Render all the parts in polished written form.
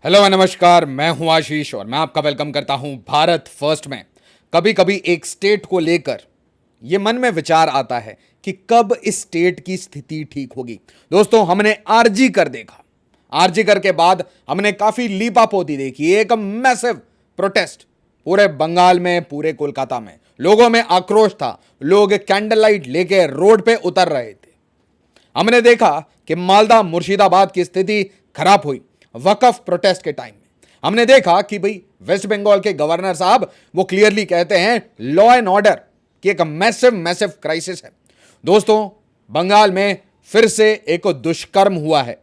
Hello नमस्कार, मैं हूं आशीष और मैं आपका वेलकम करता हूं भारत फर्स्ट में। कभी कभी एक स्टेट को लेकर ये मन में विचार आता है कि कब इस स्टेट की स्थिति ठीक होगी। दोस्तों, हमने आरजी कर देखा। आरजी कर के बाद हमने काफी लीपापोती देखी, एक मैसिव प्रोटेस्ट पूरे बंगाल में, पूरे कोलकाता में। लोगों में आक्रोश था, लोग कैंडल लाइट लेके रोड पे उतर रहे थे। हमने देखा कि मालदा मुर्शिदाबाद की स्थिति खराब हुई वकफ प्रोटेस्ट के टाइम में। हमने देखा कि भाई वेस्ट बंगाल के गवर्नर साहब वो क्लियरली कहते हैं लॉ एंड ऑर्डर की एक मैसिव मैसिव क्राइसिस है। दोस्तों, बंगाल में फिर से एक दुष्कर्म हुआ है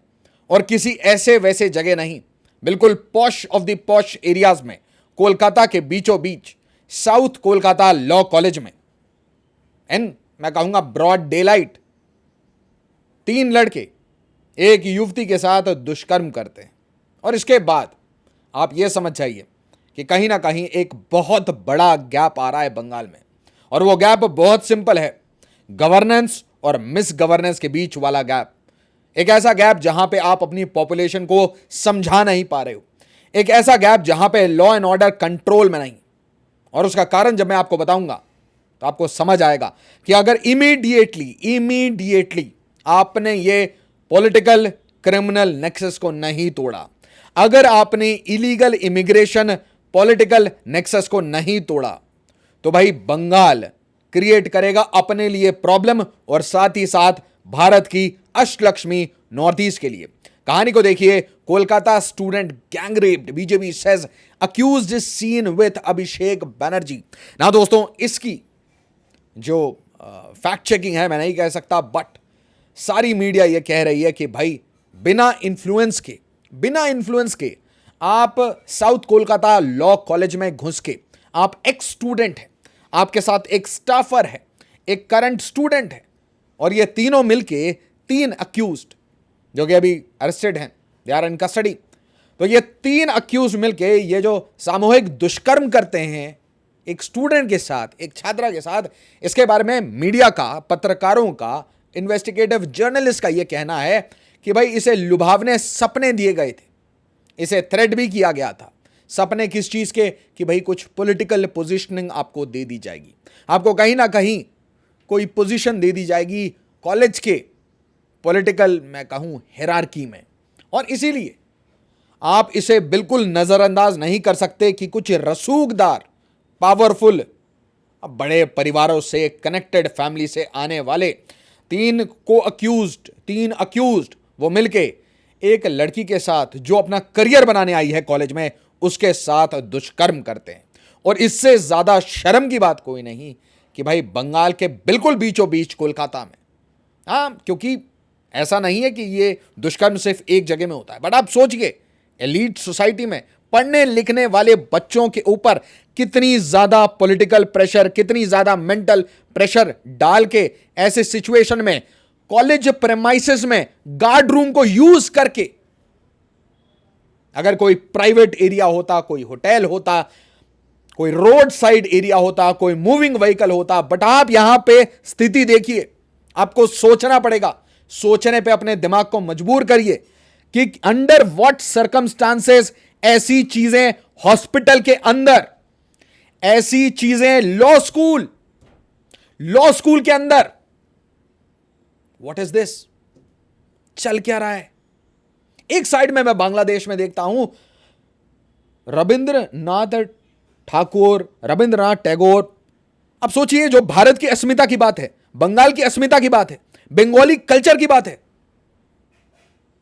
और किसी ऐसे वैसे जगह नहीं, बिल्कुल posh of the posh areas में, कोलकाता के बीचों बीच साउथ कोलकाता लॉ कॉलेज में, एंड मैं कहूंगा ब्रॉड डे लाइट, 3 लड़के एक युवती के साथ दुष्कर्म करते हैं। और इसके बाद आप ये समझ जाइए कि कहीं ना कहीं एक बहुत बड़ा गैप आ रहा है बंगाल में। और वो गैप बहुत सिंपल है, गवर्नेंस और मिस गवर्नेंस के बीच वाला गैप। एक ऐसा गैप जहां पे आप अपनी पॉपुलेशन को समझा नहीं पा रहे हो, एक ऐसा गैप जहां पे लॉ एंड ऑर्डर कंट्रोल में नहीं। और उसका कारण जब मैं आपको बताऊंगा तो आपको समझ आएगा कि अगर इमीडिएटली आपने ये पॉलिटिकल क्रिमिनल नेक्सस को नहीं तोड़ा, अगर आपने इलीगल इमिग्रेशन पॉलिटिकल नेक्सस को नहीं तोड़ा, तो भाई बंगाल क्रिएट करेगा अपने लिए प्रॉब्लम और साथ ही साथ भारत की अष्टलक्ष्मी नॉर्थ ईस्ट के लिए। कहानी को देखिए, Kolkata student gang raped, BJP says accused is seen with Abhishek Banerjee. ना दोस्तों, इसकी जो फैक्ट चेकिंग है मैं नहीं कह सकता, बट सारी मीडिया ये कह रही है कि भाई बिना इन्फ्लुएंस के आप साउथ कोलकाता लॉ कॉलेज में घुस के, आप एक स्टूडेंट हैं, आपके साथ एक स्टाफर है, एक करंट स्टूडेंट है, और ये तीनों मिलके 3 अक्यूज्ड जो कि अभी अरेस्टेड हैं, दे आर इन कस्टडी। तो ये 3 अक्यूज्ड मिलके ये जो सामूहिक दुष्कर्म करते हैं एक स्टूडेंट के साथ, एक छात्रा के साथ, इसके बारे में मीडिया का, पत्रकारों का, इन्वेस्टिगेटिव जर्नलिस्ट का यह कहना है कि भाई इसे लुभावने सपने दिए गए थे, इसे थ्रेट भी किया गया था। सपने किस चीज के? कि भाई कुछ पॉलिटिकल पोजीशनिंग आपको दे दी जाएगी, आपको कहीं ना कहीं कोई पोजीशन दे दी जाएगी कॉलेज के पॉलिटिकल, मैं कहूं, हिरार्की में। और इसीलिए आप इसे बिल्कुल नजरअंदाज नहीं कर सकते कि कुछ रसूखदार, पावरफुल, बड़े परिवारों से, कनेक्टेड फैमिली से आने वाले 3 अक्यूज्ड वो मिलके एक लड़की के साथ जो अपना करियर बनाने आई है कॉलेज में, उसके साथ दुष्कर्म करते हैं। और इससे ज्यादा शर्म की बात कोई नहीं कि भाई बंगाल के बिल्कुल बीचों बीच कोलकाता में, हाँ, क्योंकि ऐसा नहीं है कि ये दुष्कर्म सिर्फ एक जगह में होता है, बट आप सोचिए एलीट सोसाइटी में पढ़ने लिखने वाले बच्चों के ऊपर कितनी ज्यादा पॉलिटिकल प्रेशर, कितनी ज्यादा मेंटल प्रेशर डाल के ऐसे सिचुएशन में कॉलेज प्रेमाइसेस में गार्ड रूम को यूज करके, अगर कोई प्राइवेट एरिया होता, कोई होटल होता, कोई रोड साइड एरिया होता, कोई मूविंग व्हीकल होता, बट आप यहां पे स्थिति देखिए, आपको सोचना पड़ेगा। सोचने पे अपने दिमाग को मजबूर करिए कि अंडर व्हाट सर्कमस्टांसेस ऐसी चीजें हॉस्पिटल के अंदर, ऐसी चीजें लॉ स्कूल के अंदर, व्हाट इज दिस? चल क्या रहा है? एक साइड में मैं बांग्लादेश में देखता हूं रविंद्रनाथ टैगोर। अब सोचिए, जो भारत की अस्मिता की बात है, बंगाल की अस्मिता की बात है, बंगाली कल्चर की बात है,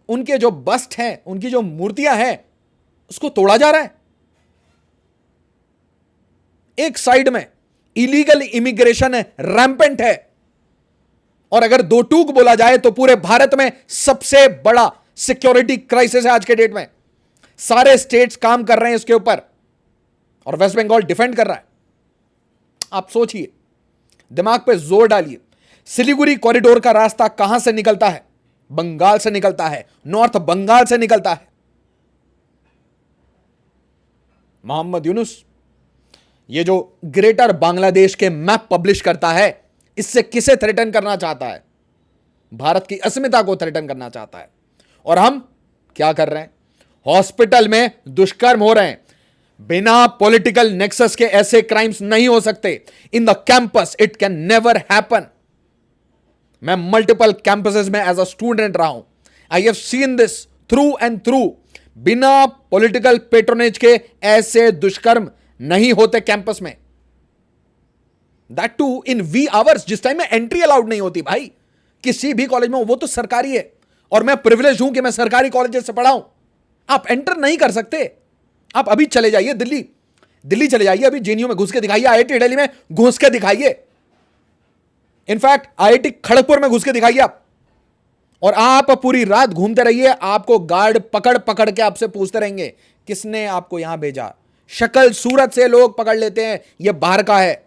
उनके जो बस्ट हैं, उनकी जो मूर्तियां हैं, उसको तोड़ा जा रहा है। एक साइड में इलीगल इमिग्रेशन रैंपेंट है, और अगर दो टूक बोला जाए तो पूरे भारत में सबसे बड़ा सिक्योरिटी क्राइसिस है आज के डेट में। सारे स्टेट्स काम कर रहे हैं इसके ऊपर, और वेस्ट बंगाल डिफेंड कर रहा है। आप सोचिए, दिमाग पे जोर डालिए, सिलीगुड़ी कॉरिडोर का रास्ता कहां से निकलता है? बंगाल से निकलता है, नॉर्थ बंगाल से निकलता है। मोहम्मद यूनुस ये जो ग्रेटर बांग्लादेश के मैप पब्लिश करता है, इससे किसे थ्रेटन करना चाहता है? भारत की अस्मिता को थ्रेटन करना चाहता है। और हम क्या कर रहे हैं? हॉस्पिटल में दुष्कर्म हो रहे हैं। बिना पॉलिटिकल नेक्सस के ऐसे क्राइम्स नहीं हो सकते। In the campus it can never happen. मैं मल्टीपल कैंपसेस में एज अ स्टूडेंट रहा हूं। I have seen this through and through. बिना पॉलिटिकल पेट्रोनेज के ऐसे दुष्कर्म नहीं होते कैंपस में, that too in wee hours, जिस टाइम में एंट्री अलाउड नहीं होती भाई किसी भी कॉलेज में। वो तो सरकारी है और मैं प्रिविलेज हूं कि मैं सरकारी कॉलेज से पढ़ा हूं। आप एंटर नहीं कर सकते। आप अभी चले जाइए दिल्ली चले जाइए, अभी जेएनयू में घुस के दिखाइए, आईआईटी दिल्ली में घुस के दिखाइए, इनफैक्ट आईआईटी खड़गपुर में घुस के दिखाइए आप, और आप पूरी रात घूमते रहिए। आपको गार्ड पकड़ पकड़ के आपसे पूछते रहेंगे किसने आपको यहां भेजा। शक्ल सूरत से लोग पकड़ लेते हैं यह बाहर का है।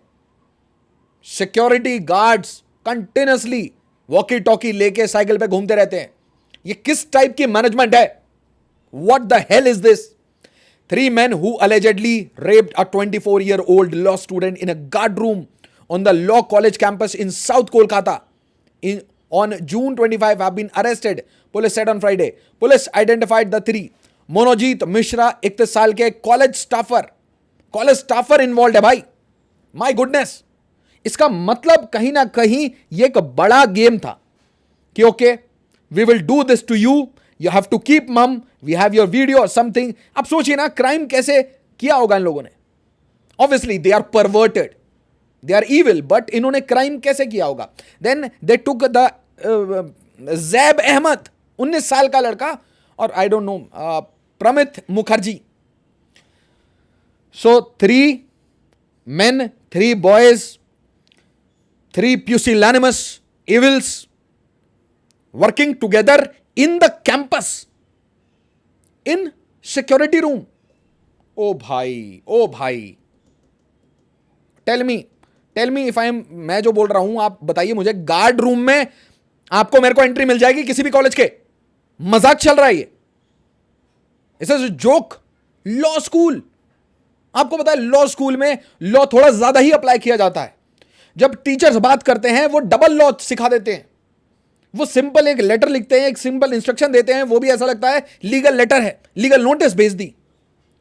Security guards continuously walkie talkie लेके साइकिल पे घूमते रहते हैं। ये किस टाइप की मैनेजमेंट है? What the hell is this? 3 men who allegedly raped a 24-year-old law student in a guard room on the law college campus in South Kolkata on June 25 have been arrested, police said on Friday. Police identified the 3. Monojit Mishra 31 साल के college staffer involve है भाई। My goodness, इसका मतलब कहीं ना कहीं ये एक बड़ा गेम था कि okay we will do this to you, you have to keep mum, we have your video और समथिंग। अब सोचिए ना क्राइम कैसे किया होगा इन लोगों ने। Obviously they are perverted, they are evil, but इन्होंने क्राइम कैसे किया होगा? Then they took the Zaib Ahmed 19 साल का लड़का, और I don't know Pramit Mukherjee. So 3 men, 3 boys, 3 pusillanimous evils working together in the campus, in security room. ओ भाई, tell me if I am, मैं जो बोल रहा हूं आप बताइए मुझे, गार्ड रूम में आपको मेरे को एंट्री मिल जाएगी किसी भी कॉलेज के? मजाक चल रहा है ये? इस इज जोक। लॉ स्कूल, आपको पता है लॉ स्कूल में लॉ थोड़ा ज्यादा ही अप्लाई किया जाता है। जब टीचर्स बात करते हैं वो डबल लॉ सिखा देते हैं। वो सिंपल एक लेटर लिखते हैं, एक सिंपल इंस्ट्रक्शन देते हैं, वो भी ऐसा लगता है लीगल लेटर है, लीगल नोटिस भेज दी,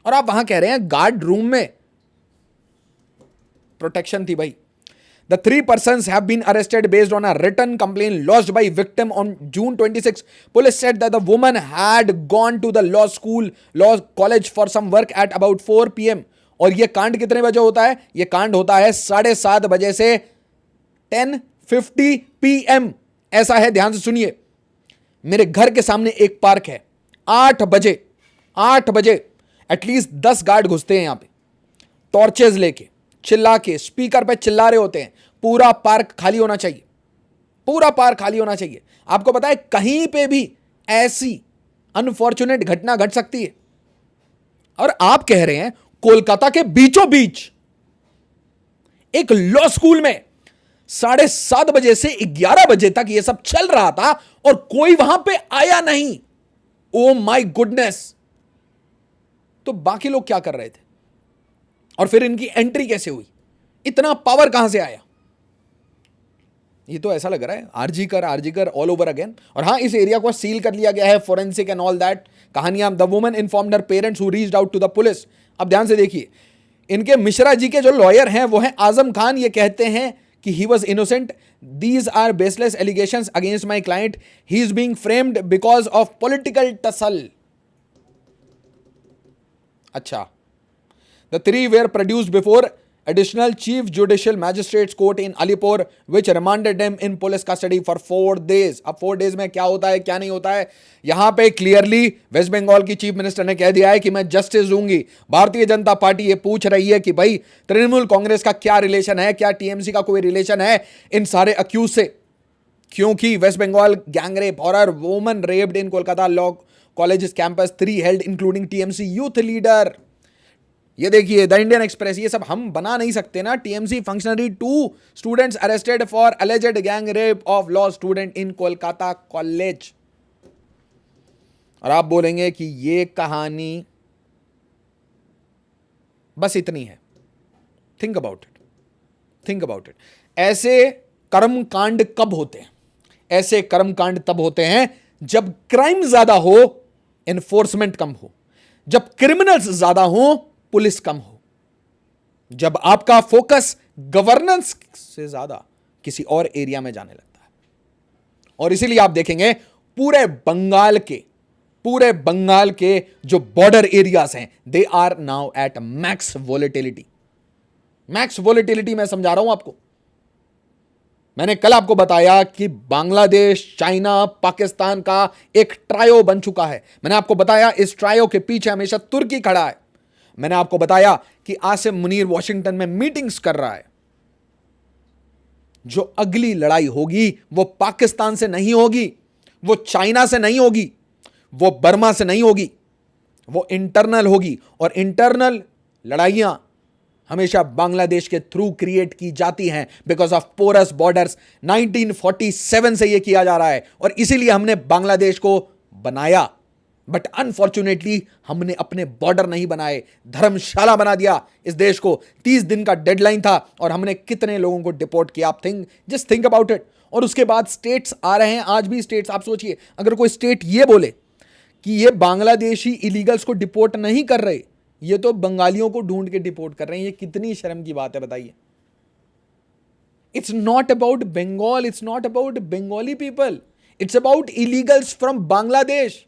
और आप वहां कह रहे हैं गार्ड रूम में प्रोटेक्शन थी भाई। The 3 persons have been arrested based on a written complaint lodged by victim on June 26. Police said that the woman had gone to the law college for some work at about 4 p.m. और ये कांड कितने बजे होता है? ये कांड होता है 7:30 बजे से 10:50 p.m. ऐसा है, ध्यान से सुनिए। मेरे घर के सामने एक पार्क है। 8 बजे एटलीस्ट 10 गार्ड घुसते हैं यहां पे, टॉर्चेस लेके, चिल्ला के, स्पीकर पे चिल्ला रहे होते हैं। पूरा पार्क खाली होना चाहिए। आपको पता है कहीं पे भी ऐसी अनफॉर्चुनेट घटना घट सकती है, और आप कह रहे हैं कोलकाता के बीचों बीच एक लॉ स्कूल में 7:30 बजे से 11 बजे तक ये सब चल रहा था और कोई वहां पे आया नहीं। Oh my goodness. तो बाकी लोग क्या कर रहे थे और फिर इनकी एंट्री कैसे हुई? इतना पावर कहां से आया? ये तो ऐसा लग रहा है आरजीकर ऑल ओवर अगेन। और हाँ, इस एरिया को सील कर लिया गया है, फोरेंसिक एंड ऑल दैट कहानियां। The woman informed her parents who reached out to the police. अब ध्यान से देखिए, इनके मिश्रा जी के जो लॉयर हैं वो हैं आजम खान। ये कहते हैं कि he was innocent, these are baseless allegations against my client, he is being framed because of political tussle. अच्छा, the 3 were produced before additional chief judicial magistrates court in Alipur, which remanded them in police custody for 4 days. अब 4 days में क्या होता है क्या नहीं होता है? यहां पे क्लियरली वेस्ट बंगाल की चीफ मिनिस्टर ने कह दिया है कि मैं जस्टिस दूंगी। भारतीय जनता पार्टी ये पूछ रही है कि भाई तृणमूल कांग्रेस का क्या रिलेशन है, क्या टीएमसी का कोई रिलेशन है इन सारे अक्यूज से? क्योंकि West Bengal gang rape, horror, woman raped in Kolkata law college campus, 3 held including TMC youth leader. ये देखिए द इंडियन एक्सप्रेस, ये सब हम बना नहीं सकते ना। TMC functionary 2 students arrested for alleged gang rape of law student in Kolkata college. और आप बोलेंगे कि ये कहानी बस इतनी है। Think about it. ऐसे कर्मकांड कब होते हैं? ऐसे कर्मकांड तब होते हैं जब क्राइम ज्यादा हो, एनफोर्समेंट कम हो। जब क्रिमिनल्स ज्यादा हो, पुलिस कम हो। जब आपका फोकस गवर्नेंस से ज्यादा किसी और एरिया में जाने लगता है। और इसीलिए आप देखेंगे पूरे बंगाल के जो बॉर्डर एरियाज हैं, they are now at max volatility. Max volatility मैं समझा रहा हूं आपको। मैंने कल आपको बताया कि बांग्लादेश, चाइना, पाकिस्तान का एक ट्रायो बन चुका है। मैंने आपको बताया इस ट्रायो के पीछे हमेशा तुर्की खड़ा है। मैंने आपको बताया कि आसिम मुनीर वॉशिंगटन में मीटिंग्स कर रहा है। जो अगली लड़ाई होगी वो पाकिस्तान से नहीं होगी, वो चाइना से नहीं होगी, वो बर्मा से नहीं होगी, वो इंटरनल होगी। और इंटरनल लड़ाइयां हमेशा बांग्लादेश के थ्रू क्रिएट की जाती हैं बिकॉज ऑफ पोरस बॉर्डर्स। 1947 से यह किया जा रहा है और इसीलिए हमने बांग्लादेश को बनाया। बट अनफॉर्चुनेटली हमने अपने बॉर्डर नहीं बनाए, धर्मशाला बना दिया इस देश को। 30 दिन का डेडलाइन था और हमने कितने लोगों को डिपोर्ट किया। आप जस्ट थिंक अबाउट इट। और उसके बाद स्टेट्स आ रहे हैं, आज भी स्टेट्स। आप सोचिए, अगर कोई स्टेट ये बोले कि ये बांग्लादेशी इलीगल्स को डिपोर्ट नहीं कर रहे, ये तो बंगालियों को ढूंढ के डिपोर्ट कर रहे हैं, ये कितनी शर्म की बात है बताइए। It's not about Bengal, it's not about Bengali people, it's about illegals from Bangladesh.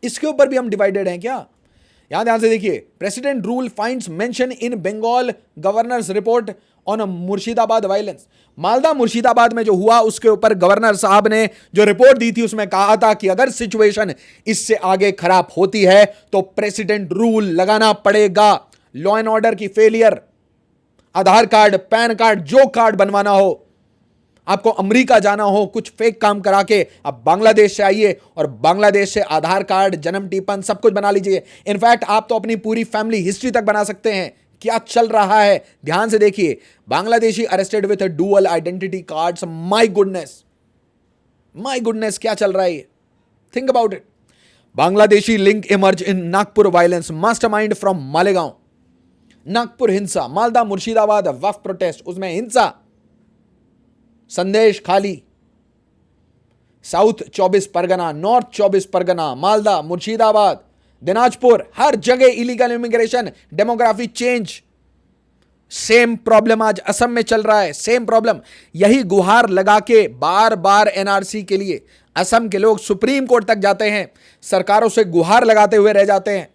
इसके ऊपर भी हम डिवाइडेड हैं क्या? यहां ध्यान से देखिए, president rule finds mention in Bengal governor's report on Murshidabad violence. Malda Murshidabad में जो हुआ उसके ऊपर गवर्नर साहब ने जो रिपोर्ट दी थी उसमें कहा था कि अगर सिचुएशन इससे आगे खराब होती है तो प्रेसिडेंट रूल लगाना पड़ेगा। लॉ एंड ऑर्डर की फेलियर, आधार कार्ड, पैन कार्ड, जो कार्ड बनवाना हो, आपको अमेरिका जाना हो, कुछ फेक काम करा के आप बांग्लादेश से आइए और बांग्लादेश से आधार कार्ड, जन्म टिपन सब कुछ बना लीजिए। इनफैक्ट आप तो अपनी पूरी फैमिली हिस्ट्री तक बना सकते हैं। क्या चल रहा है ध्यान से देखिए। Bangladeshi arrested with dual identity cards. My goodness क्या चल रहा है ये? Think about it. Bangladeshi link emerge in Nagpur violence, mastermind from Malegaon. Nagpur हिंसा, मालदा मुर्शिदाबाद वफ प्रोटेस्ट, उसमें हिंसा। संदेश खाली, साउथ 24 परगना, नॉर्थ 24 परगना, मालदा, मुर्शिदाबाद, दिनाजपुर, हर जगह illegal immigration, demography change. Same problem आज असम में चल रहा है, सेम प्रॉब्लम। यही गुहार लगा के बार बार एनआरसी के लिए असम के लोग सुप्रीम कोर्ट तक जाते हैं, सरकारों से गुहार लगाते हुए रह जाते हैं।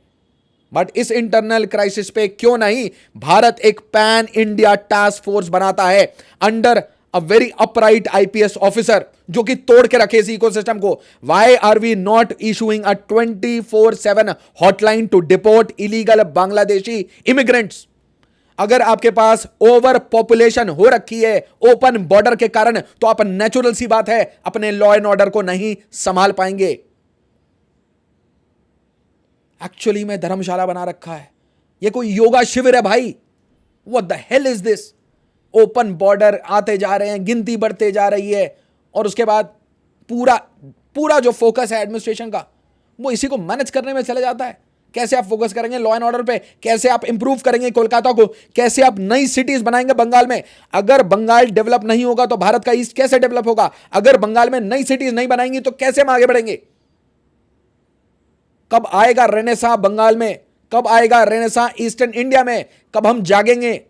बट इस इंटरनल क्राइसिस पे क्यों नहीं भारत एक पैन इंडिया टास्क फोर्स बनाता है under a very upright IPS officer जो कि तोड़ के रखे इस इकोसिस्टम को। Why are we not issuing a 24/7 hotline to deport illegal Bangladeshi immigrants? अगर आपके पास ओवर पॉपुलेशन हो रखी है ओपन बॉर्डर के कारण, तो आप नेचुरल सी बात है अपने लॉ एंड ऑर्डर को नहीं संभाल पाएंगे। एक्चुअली में धर्मशाला बना रखा है, ये कोई योगा शिविर है भाई। What the hell is this? Open border आते जा रहे हैं, गिनती बढ़ते जा रही है और उसके बाद पूरा जो फोकस है एडमिनिस्ट्रेशन का वो इसी को मैनेज करने में चला जाता है। कैसे आप फोकस करेंगे लॉ एंड ऑर्डर पे, कैसे आप इंप्रूव करेंगे कोलकाता को, कैसे आप नई सिटीज बनाएंगे बंगाल में। अगर बंगाल डेवलप नहीं होगा तो भारत का ईस्ट कैसे डेवलप होगा? अगर बंगाल में नई सिटीज नहीं बनाएंगी तो कैसे हम आगे बढ़ेंगे? कब आएगा रेनेसां बंगाल में? कब आएगा रेनेसां ईस्टर्न इंडिया में? कब हम जागेंगे?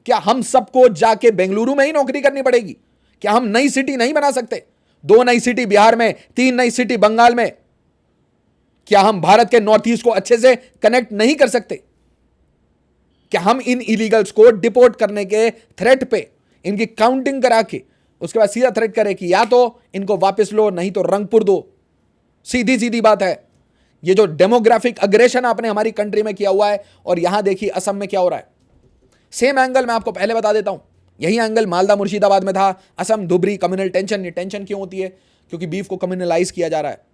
क्या हम सबको जाके बेंगलुरु में ही नौकरी करनी पड़ेगी? क्या हम नई सिटी नहीं बना सकते? 2 नई सिटी बिहार में, 3 नई सिटी बंगाल में। क्या हम भारत के नॉर्थ ईस्ट को अच्छे से कनेक्ट नहीं कर सकते? क्या हम इन इलीगल्स को डिपोर्ट करने के थ्रेट पे इनकी काउंटिंग करा के उसके बाद सीधा थ्रेट करें कि या तो इनको वापस लो नहीं तो रंगपुर दो? सीधी सीधी बात है। ये जो डेमोग्राफिक अग्रेशन आपने हमारी कंट्री में किया हुआ है, और यहां देखिए असम में क्या हो रहा है। सेम एंगल मैं आपको पहले बता देता हूं। यही एंगल मालदा मुर्शिदाबाद में था। Assam Dhubri communal tension. ये टेंशन क्यों होती है? क्योंकि बीफ को कम्युनलाइज किया जा रहा है।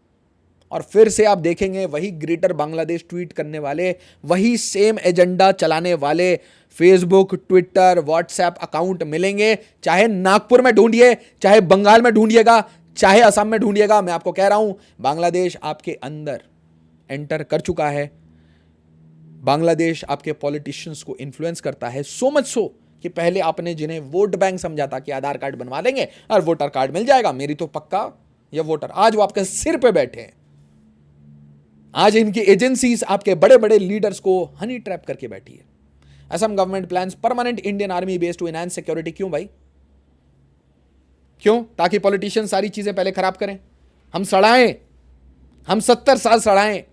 और फिर से आप देखेंगे वही ग्रेटर बांग्लादेश ट्वीट करने वाले, वही सेम एजेंडा चलाने वाले फेसबुक, ट्विटर, व्हाट्सएप अकाउंट मिलेंगे। चाहे नागपुर में ढूंढिए, चाहे बंगाल में ढूंढिएगा, चाहे असम में ढूंढिएगा। मैं आपको कह रहा हूं बांग्लादेश आपके अंदर एंटर कर चुका है। बांग्लादेश आपके पॉलिटिशियंस को इन्फ्लुएंस करता है, सो मच सो कि पहले आपने जिन्हें वोट बैंक समझा था कि आधार कार्ड बनवा देंगे और वोटर कार्ड मिल जाएगा, मेरी तो पक्का ये वोटर, आज वो आपके सिर पे बैठे हैं। आज इनकी एजेंसीज आपके बड़े बड़े लीडर्स को हनी ट्रैप करके बैठी है। Assam government plans permanent Indian army base to enhance security. क्यों भाई? क्यों? ताकि पॉलिटिशियन सारी चीजें पहले खराब करें, हम सड़ाएं, हम 70 साल सड़ाएं,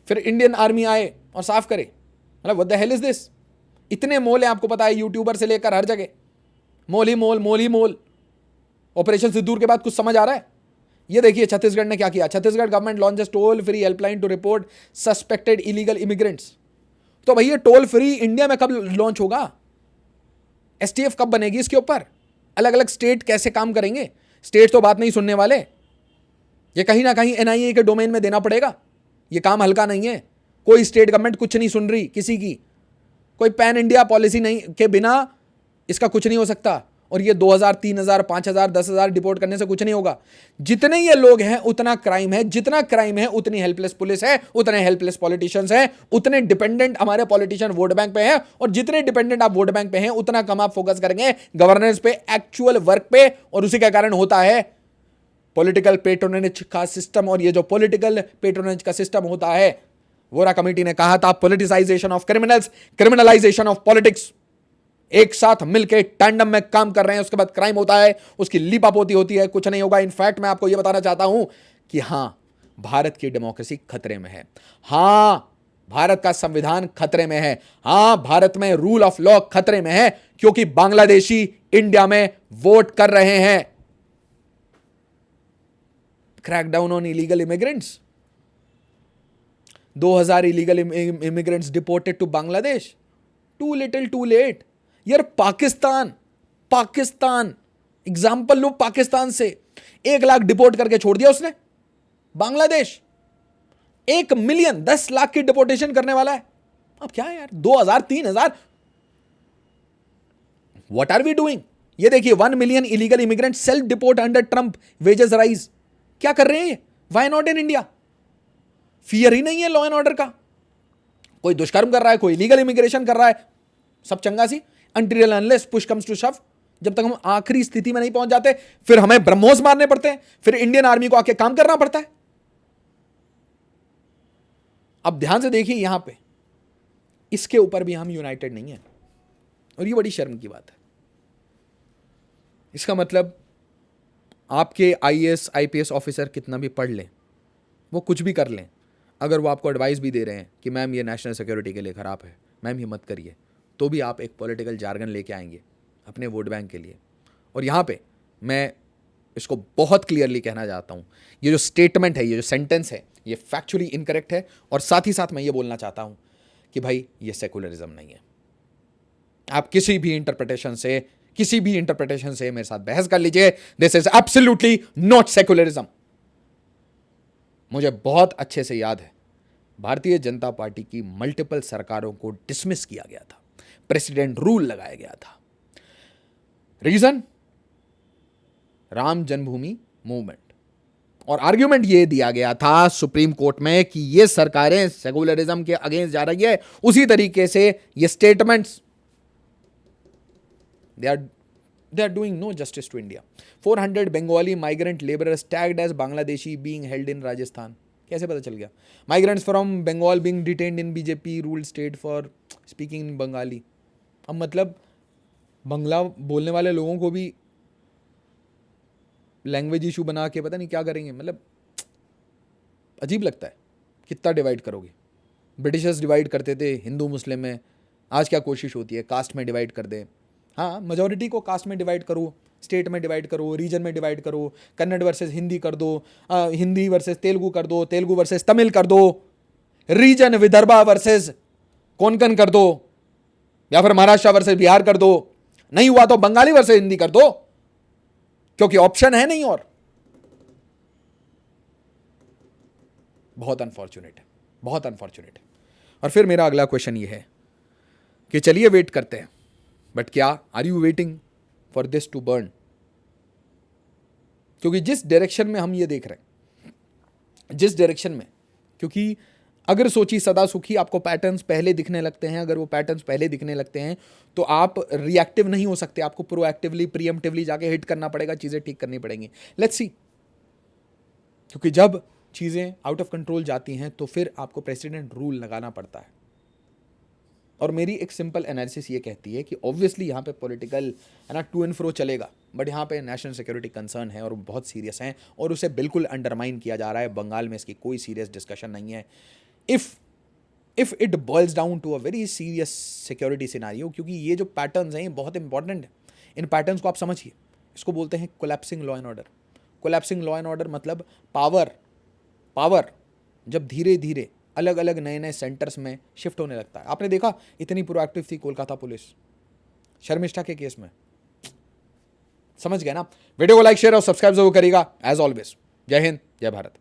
फिर इंडियन आर्मी आए और साफ करे। मतलब what the hell is this? इतने मोल है, आपको पता है, यूट्यूबर से लेकर हर जगह मोल ही मोल, मोल ही मोल। ऑपरेशन सिंदूर के बाद कुछ समझ आ रहा है? ये देखिए छत्तीसगढ़ ने क्या किया। Chhattisgarh government launches toll free helpline to report suspected illegal immigrants. तो भैया टोल फ्री इंडिया में कब लॉन्च होगा? एसटीएफ कब बनेगी इसके ऊपर? अलग अलग स्टेट कैसे काम करेंगे? स्टेट तो बात नहीं सुनने वाले। ये कहीं ना कहीं एनआईए के डोमेन में देना पड़ेगा। ये काम हल्का नहीं है। कोई स्टेट गवर्नमेंट कुछ नहीं सुन रही किसी की। कोई पैन इंडिया पॉलिसी नहीं के बिना इसका कुछ नहीं हो सकता। और ये 2000, 3000, 5000, 10,000 डिपोर्ट करने से कुछ नहीं होगा। जितने ये लोग हैं उतना क्राइम है, जितना क्राइम है उतनी हेल्पलेस पुलिस है, उतने हेल्पलेस पॉलिटिशियंस हैं, उतने डिपेंडेंट हमारे पॉलिटिशियन वोट बैंक पे हैं। और जितने डिपेंडेंट आप वोट बैंक पे हैं उतना कम आप फोकस करेंगे गवर्नेंस पे, एक्चुअल वर्क पे। और उसी के कारण होता है पॉलिटिकल पेट्रोनेज का सिस्टम। और ये जो पॉलिटिकल पेट्रोनेज का सिस्टम होता है, वोरा कमेटी ने कहा था politicisation of criminals, criminalisation of politics एक साथ मिलकर टैंडम में काम कर रहे हैं। उसके बाद क्राइम होता है, उसकी लीपापोती होती है, कुछ नहीं होगा। इनफैक्ट मैं आपको यह बताना चाहता हूं कि हां, भारत की डेमोक्रेसी खतरे में है। हां, भारत का संविधान खतरे में है। हां, भारत में रूल ऑफ लॉ खतरे में है, क्योंकि बांग्लादेशी इंडिया में वोट कर रहे हैं। Crackdown on illegal immigrants, 2000 illegal immigrants deported to Bangladesh. Too little too late यार। पाकिस्तान एग्जाम्पल लो, पाकिस्तान से 1 लाख डिपोर्ट करके छोड़ दिया उसने। बांग्लादेश 1 मिलियन 10 लाख की डिपोर्टेशन करने वाला है। अब क्या है यार, 2000, 3000, व्हाट आर वी डूइंग? ये देखिए 1 million illegal immigrant self deport under Trump, wages rise. क्या कर रहे हैं ये? Why not in India? Fear ही नहीं है लॉ एंड ऑर्डर का। कोई दुष्कर्म कर रहा है, कोई इलीगल इमिग्रेशन कर रहा है, सब चंगा सी। Until unless push comes to shove, जब तक हम आखिरी स्थिति में नहीं पहुंच जाते, फिर हमें ब्रह्मोस मारने पड़ते हैं, फिर इंडियन आर्मी को आके काम करना पड़ता है। अब ध्यान से देखिए यहां पे, इसके ऊपर भी हम यूनाइटेड नहीं है। और ये बड़ी शर्म की बात है। इसका मतलब आपके आईएएस आईपीएस ऑफिसर कितना भी पढ़ लें, वो कुछ भी कर लें, अगर वो आपको एडवाइस भी दे रहे हैं कि मैम ये नेशनल सिक्योरिटी के लिए खराब है, मैम ये मत करिए, तो भी आप एक पॉलिटिकल जार्गन लेके आएंगे अपने वोट बैंक के लिए। और यहाँ पे मैं इसको बहुत क्लियरली कहना चाहता हूँ, ये जो स्टेटमेंट है, ये जो सेंटेंस है, ये फैक्चुअली इनकरेक्ट है। और साथ ही साथ मैं ये बोलना चाहता हूँ कि भाई ये सेकुलरिज्म नहीं है। आप किसी भी इंटरप्रिटेशन से मेरे साथ बहस कर लीजिए, this is absolutely not secularism. मुझे बहुत अच्छे से याद है, भारतीय जनता पार्टी की मल्टीपल सरकारों को डिसमिस किया गया था, प्रेसिडेंट रूल लगाया गया था। रीजन, राम जन्मभूमि मूवमेंट। और आर्ग्यूमेंट ये दिया गया था सुप्रीम कोर्ट में कि ये सरकारें सेकुलरिज्म के अगेंस्ट जा रही है। उसी तरीके से ये statements, they are doing no justice to India. 400 Bengali migrant labourers tagged as Bangladeshi being held in Rajasthan. कैसे पता चल गया? Migrants from Bengal being detained in BJP ruled state for speaking in Bengali. अब मतलब बंगला बोलने वाले लोगों को भी लैंग्वेज इशू बना के पता नहीं क्या करेंगे। मतलब अजीब लगता है, कितना डिवाइड करोगे? ब्रिटिशर्स डिवाइड करते थे हिंदू मुस्लिम में, आज क्या कोशिश होती है कास्ट में डिवाइड कर दे। हाँ, मेजॉरिटी को कास्ट में डिवाइड करो, स्टेट में डिवाइड करो, रीजन में डिवाइड करो, कन्नड़ वर्सेस हिंदी कर दो, हिंदी वर्सेस तेलुगु कर दो, तेलुगु वर्सेस तमिल कर दो, रीजन विदर्भा वर्सेस कोंकण कर दो, या फिर महाराष्ट्र वर्सेस बिहार कर दो। नहीं हुआ तो बंगाली वर्सेस हिंदी कर दो, क्योंकि ऑप्शन है नहीं। और बहुत अनफॉर्चुनेट है, बहुत अनफॉर्चुनेट है। और फिर मेरा अगला क्वेश्चन ये है कि चलिए वेट करते हैं, बट क्या are you waiting for this to burn? क्योंकि जिस डायरेक्शन में हम ये देख रहे हैं, जिस डायरेक्शन में, क्योंकि अगर सोची सदा सुखी आपको पैटर्न्स पहले दिखने लगते हैं, अगर वो पैटर्न्स पहले दिखने लगते हैं तो आप रिएक्टिव नहीं हो सकते, आपको प्रोएक्टिवली प्रीएम्प्टिवली जाके हिट करना पड़ेगा, चीज़ें ठीक करनी पड़ेंगी। लेट्स सी, क्योंकि जब चीज़ें आउट ऑफ कंट्रोल जाती हैं तो फिर आपको प्रेसिडेंट रूल लगाना पड़ता है। और मेरी एक सिंपल एनालिसिस ये कहती है कि ऑब्वियसली यहाँ पे पॉलिटिकल है ना टू एंड फ्रो चलेगा, बट यहाँ पे नेशनल सिक्योरिटी कंसर्न है और वो बहुत सीरियस हैं और उसे बिल्कुल अंडरमाइन किया जा रहा है। बंगाल में इसकी कोई सीरियस डिस्कशन नहीं है। If it boils down to a very serious security scenario, क्योंकि ये जो पैटर्न्स हैं ये बहुत इंपॉर्टेंट है। इन पैटर्न्स को आप समझिए, इसको बोलते हैं collapsing law and order. Collapsing law and order मतलब पावर जब धीरे धीरे अलग अलग नए नए सेंटर्स में शिफ्ट होने लगता है। आपने देखा इतनी प्रोएक्टिव थी कोलकाता पुलिस शर्मिष्ठा के केस में। समझ गए ना? वीडियो को लाइक शेयर और सब्सक्राइब जरूर करिएगा। एज ऑलवेज, जय हिंद, जय भारत।